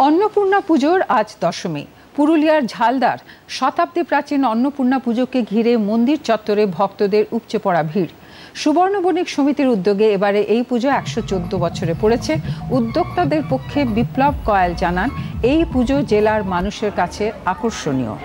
অন্নপূর্ণা পুজোর আজ দশমী। পুরুলিয়ার ঝালদার শতাব্দী প্রাচীন অন্নপূর্ণা পুজোকে ঘিরে মন্দির চত্বরে ভক্তদের উপচে পড়া ভিড়। সুবর্ণ বণিক সমিতির উদ্যোগে এবারে এই পুজো 114 বছরে পড়েছে। উদ্যোক্তাদের পক্ষে বিপ্লব কয়াল জানান, এই পুজো জেলার মানুষের কাছে আকর্ষণীয়।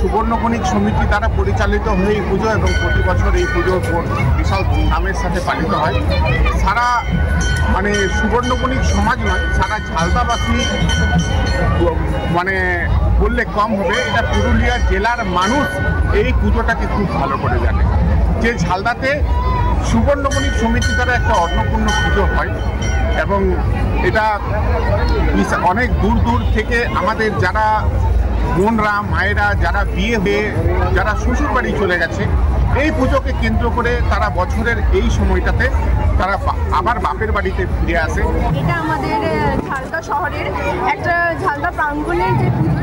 সুবর্ণ বণিক সমিতি দ্বারা পরিচালিত হয়ে এই পুজো এবং প্রতি বছর এই পুজো বিশাল ধুমধামের সাথে পালিত হয়। সারা সুবর্ণ বণিক সমাজ নয়, সারা ঝালদাবাসী বললে কম হবে, এটা পুরুলিয়া জেলার মানুষ এই পুজোটাকে খুব ভালো করে জানে। যে ঝালদাতে সুবর্ণ বণিক সমিতি দ্বারা একটা অন্নপূর্ণা পুজো হয় এবং এটা অনেক দূর দূর থেকে আমাদের যারা বোনরা মায়েরা যারা বিয়ে হয়ে যারা শ্বশুর বাড়ি চলে গেছে, এই পুজোকে কেন্দ্র করে তারা বছরের এই সময়টাতে তারা আবার বাপের বাড়িতে ফিরে আসে। এটা আমাদের ঝালদা শহরের একটা ঝালদা প্রাঙ্গণের যে পুজো,